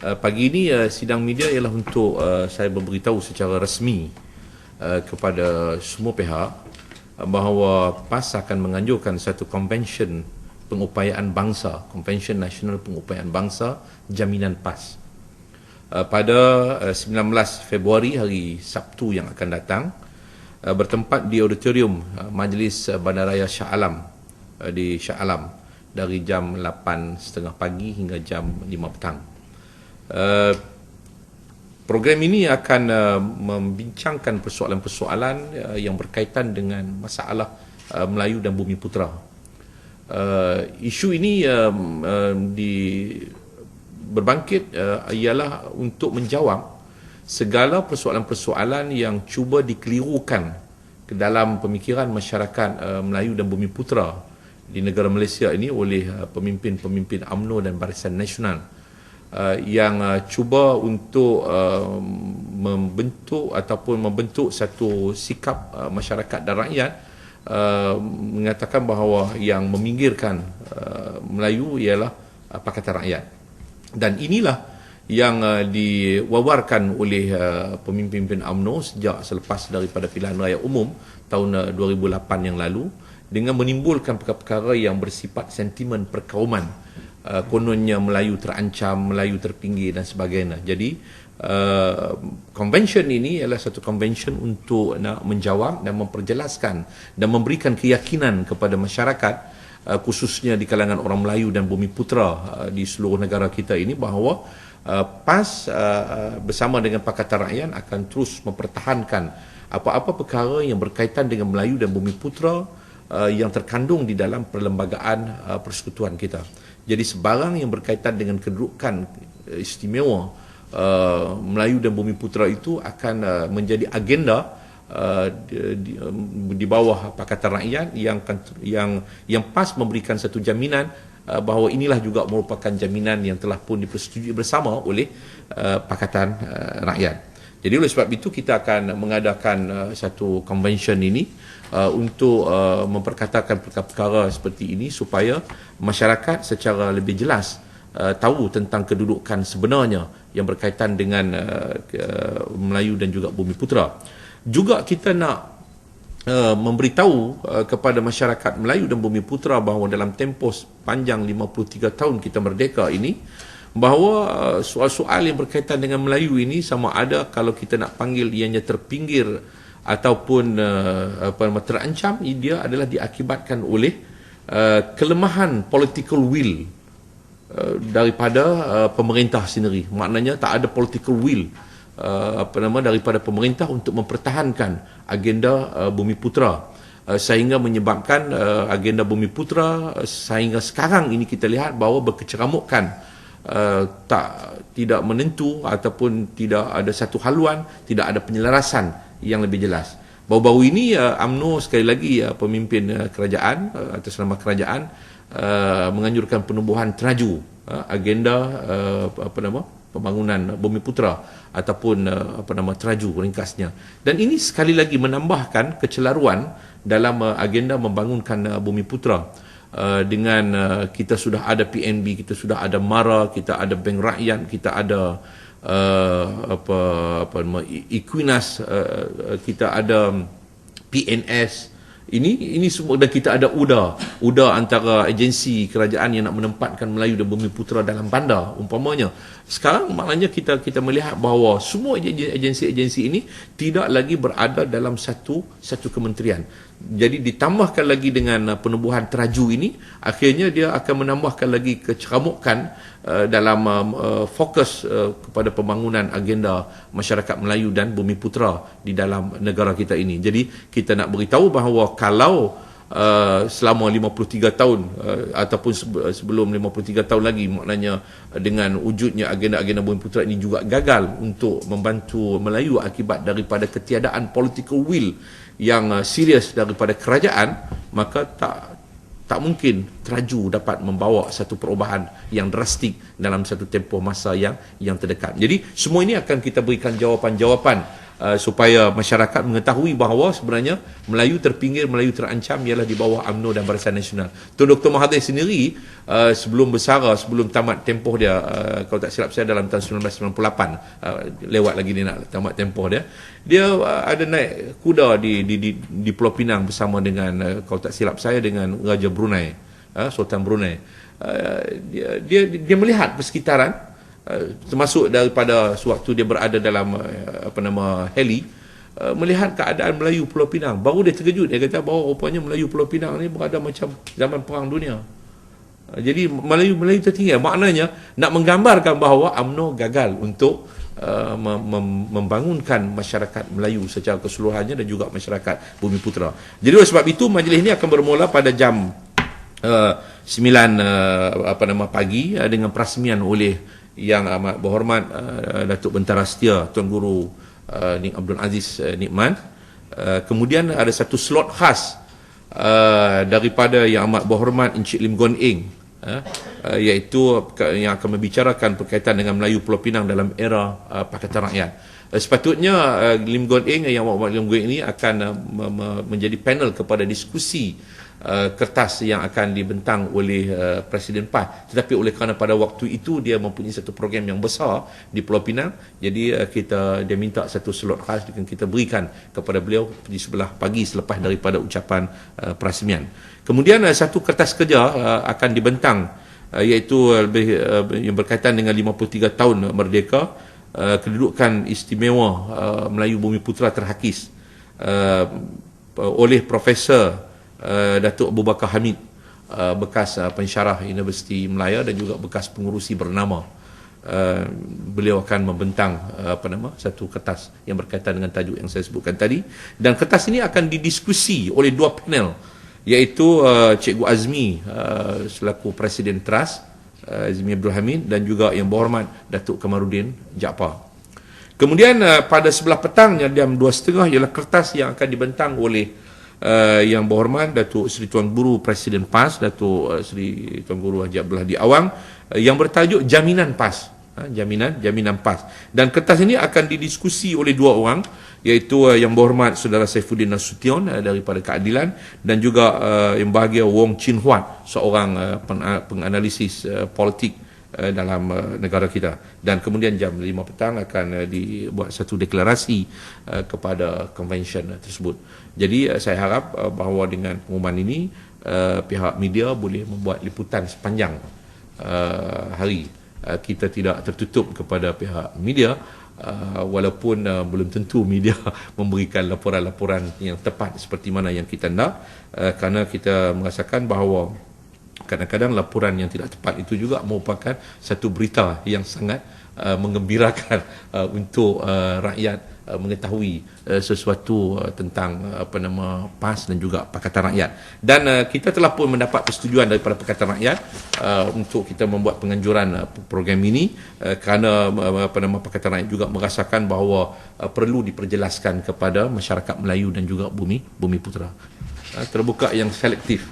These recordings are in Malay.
Pagi ini sidang media ialah untuk saya memberitahu secara rasmi kepada semua pihak bahawa PAS akan menganjurkan satu convention pengupayaan bangsa, Convention Nasional Pengupayaan Bangsa Jaminan PAS. Pada 19 Februari hari Sabtu yang akan datang, bertempat di auditorium Majlis Bandaraya Shah Alam di Shah Alam dari jam 8.30 pagi hingga jam 5 petang. Program ini akan membincangkan persoalan-persoalan yang berkaitan dengan masalah Melayu dan Bumi Putera. Isu ini berbangkit ialah untuk menjawab segala persoalan-persoalan yang cuba dikelirukan ke dalam pemikiran masyarakat Melayu dan Bumi Putera di negara Malaysia ini oleh pemimpin-pemimpin UMNO dan Barisan Nasional yang cuba untuk membentuk satu sikap masyarakat dan rakyat mengatakan bahawa yang meminggirkan Melayu ialah Pakatan Rakyat. Dan inilah yang diwawarkan oleh pemimpin UMNO sejak selepas daripada pilihan raya umum tahun 2008 yang lalu, dengan menimbulkan perkara-perkara yang bersifat sentimen perkauman. Kononnya Melayu terancam, Melayu terpinggir dan sebagainya. Jadi convention ini adalah satu convention untuk nak menjawab dan memperjelaskan dan memberikan keyakinan kepada masyarakat, khususnya di kalangan orang Melayu dan Bumi Putera di seluruh negara kita ini, bahawa PAS bersama dengan Pakatan Rakyat akan terus mempertahankan apa-apa perkara yang berkaitan dengan Melayu dan Bumi Putera yang terkandung di dalam perlembagaan persekutuan kita. Jadi sebarang yang berkaitan dengan kedudukan istimewa Melayu dan Bumi Putera itu akan menjadi agenda di bawah Pakatan Rakyat yang PAS memberikan satu jaminan bahawa inilah juga merupakan jaminan yang telah pun dipersetujui bersama oleh Pakatan Rakyat. Jadi oleh sebab itu kita akan mengadakan satu convention ini untuk memperkatakan perkara-perkara seperti ini supaya masyarakat secara lebih jelas tahu tentang kedudukan sebenarnya yang berkaitan dengan Melayu dan juga Bumi Putera. Juga kita nak memberitahu kepada masyarakat Melayu dan Bumi Putera bahawa dalam tempoh panjang 53 tahun kita merdeka ini, bahawa soal-soal yang berkaitan dengan Melayu ini, sama ada kalau kita nak panggil ianya terpinggir ataupun terancam, dia adalah diakibatkan oleh kelemahan political will daripada pemerintah sendiri. Maknanya tak ada political will daripada pemerintah untuk mempertahankan agenda Bumi Putera, sehingga menyebabkan agenda Bumi Putera sehingga sekarang ini kita lihat bahawa berkeceramukan, tidak menentu ataupun tidak ada satu haluan, tidak ada penyelarasan yang lebih jelas. Baru-baru ini UMNO sekali lagi pemimpin kerajaan atas nama kerajaan menganjurkan penubuhan teraju agenda pembangunan Bumi Putera ataupun teraju ringkasnya. Dan ini sekali lagi menambahkan kecelaruan dalam agenda membangunkan Bumi Putera. Dengan kita sudah ada PNB, kita sudah ada MARA, kita ada Bank Rakyat, kita ada Equinas, kita ada PNS, ini semua, dan kita ada UDA antara agensi kerajaan yang nak menempatkan Melayu dan Bumi Putera dalam bandar umpamanya. Sekarang maknanya kita melihat bahawa semua agensi-agensi ini tidak lagi berada dalam satu kementerian. Jadi ditambahkan lagi dengan penubuhan teraju ini, akhirnya dia akan menambahkan lagi keceramukan dalam fokus kepada pembangunan agenda masyarakat Melayu dan Bumi Putera di dalam negara kita ini. Jadi kita nak beritahu bahawa kalau selama 53 tahun ataupun sebelum 53 tahun lagi, maknanya dengan wujudnya agenda-agenda Bumi Putera ini juga gagal untuk membantu Melayu akibat daripada ketiadaan political will yang serius daripada kerajaan, maka tak mungkin teraju dapat membawa satu perubahan yang drastik dalam satu tempoh masa yang terdekat. Jadi semua ini akan kita berikan jawapan-jawapan supaya masyarakat mengetahui bahawa sebenarnya Melayu terpinggir, Melayu terancam ialah di bawah UMNO dan Barisan Nasional. Tun Dr. Mahathir sendiri sebelum bersara, sebelum tamat tempoh dia, kalau tak silap saya dalam tahun 1998, lewat lagi dia nak tamat tempoh dia, ada naik kuda di Pulau Pinang bersama dengan, kalau tak silap saya, dengan Raja Brunei, Sultan Brunei. Dia melihat persekitaran, termasuk daripada sewaktu dia berada dalam heli, melihat keadaan Melayu Pulau Pinang. Baru dia terkejut, dia kata bahawa rupanya Melayu Pulau Pinang ni berada macam zaman Perang Dunia. Jadi Melayu tertinggal, maknanya nak menggambarkan bahawa UMNO gagal untuk membangunkan masyarakat Melayu secara keseluruhannya dan juga masyarakat Bumiputera. Jadi oleh sebab itu majlis ini akan bermula pada jam 9 pagi dengan perasmian oleh Yang Amat Berhormat Datuk Bentara Setia Tuan Guru Nik Abdul Aziz Nikman. Kemudian ada satu slot khas daripada Yang Amat Berhormat Encik Lim Guan Eng, iaitu yang akan membicarakan berkaitan dengan Melayu Pulau Pinang dalam era Pakatan Rakyat. Sepatutnya Lim Guan Eng, Yang Amat Lim Guan Eng ini akan menjadi panel kepada diskusi kertas yang akan dibentang oleh Presiden PAS. Tetapi oleh kerana pada waktu itu dia mempunyai satu program yang besar di Pulau Pinang, jadi dia minta satu slot khas yang kita berikan kepada beliau di sebelah pagi selepas daripada ucapan perasmian. Kemudian satu kertas kerja akan dibentang, iaitu yang berkaitan dengan 53 tahun merdeka, kedudukan istimewa Melayu Bumiputera terhakis, oleh Profesor Datuk Abu Bakar Hamid, bekas pensyarah Universiti Melaya dan juga bekas pengurusi bernama. Beliau akan membentang satu kertas yang berkaitan dengan tajuk yang saya sebutkan tadi, dan kertas ini akan didiskusi oleh dua panel, iaitu Cikgu Azmi selaku Presiden TRAS, Azmi Abdul Hamid, dan juga Yang Berhormat Datuk Kamaruddin Jaafar. Kemudian pada sebelah petangnya jam 2.30 ialah kertas yang akan dibentang oleh Yang Berhormat Datuk Seri Tuan Guru Presiden PAS, Datuk Seri Tuan Guru Haji Abdul Hadi Awang, yang bertajuk Jaminan PAS. Jaminan PAS. Dan kertas ini akan didiskusi oleh dua orang, iaitu Yang Berhormat Saudara Saifuddin Nasution daripada Keadilan, dan juga Yang Bahagia Wong Chin Huat, seorang penganalisis politik dalam negara kita. Dan kemudian jam 5 petang akan dibuat satu deklarasi kepada convention tersebut. Jadi saya harap bahawa dengan pengumuman ini pihak media boleh membuat liputan sepanjang hari. Kita tidak tertutup kepada pihak media, walaupun belum tentu media memberikan laporan-laporan yang tepat seperti mana yang kita nak, kerana kita merasakan bahawa kadang-kadang laporan yang tidak tepat itu juga merupakan satu berita yang sangat menggembirakan untuk rakyat mengetahui sesuatu tentang PAS dan juga Pakatan Rakyat. Dan kita telah pun mendapat persetujuan daripada Pakatan Rakyat untuk kita membuat penganjuran program ini, kerana Pakatan Rakyat juga merasakan bahawa perlu diperjelaskan kepada masyarakat Melayu dan juga Bumiputera. Terbuka yang selektif,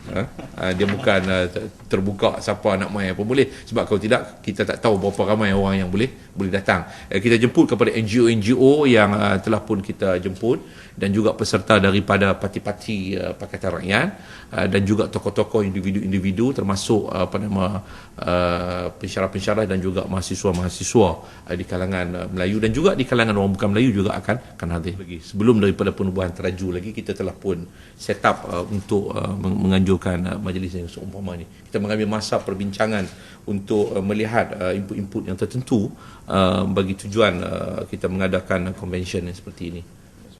dia bukan terbuka siapa nak main apa boleh, sebab kalau tidak kita tak tahu berapa ramai orang yang boleh datang. Kita jemput kepada NGO yang telah pun kita jemput, dan juga peserta daripada parti-parti Pakatan Rakyat, dan juga tokoh-tokoh individu-individu, termasuk pensyarah-pensyarah dan juga mahasiswa-mahasiswa di kalangan Melayu dan juga di kalangan orang bukan Melayu juga akan hadir lagi. Sebelum daripada penubuhan teraju lagi, kita telah pun set up untuk menganjurkan majlis yang seumpama ini. Kita mengambil masa perbincangan untuk melihat input-input yang tertentu bagi tujuan kita mengadakan convention yang seperti ini.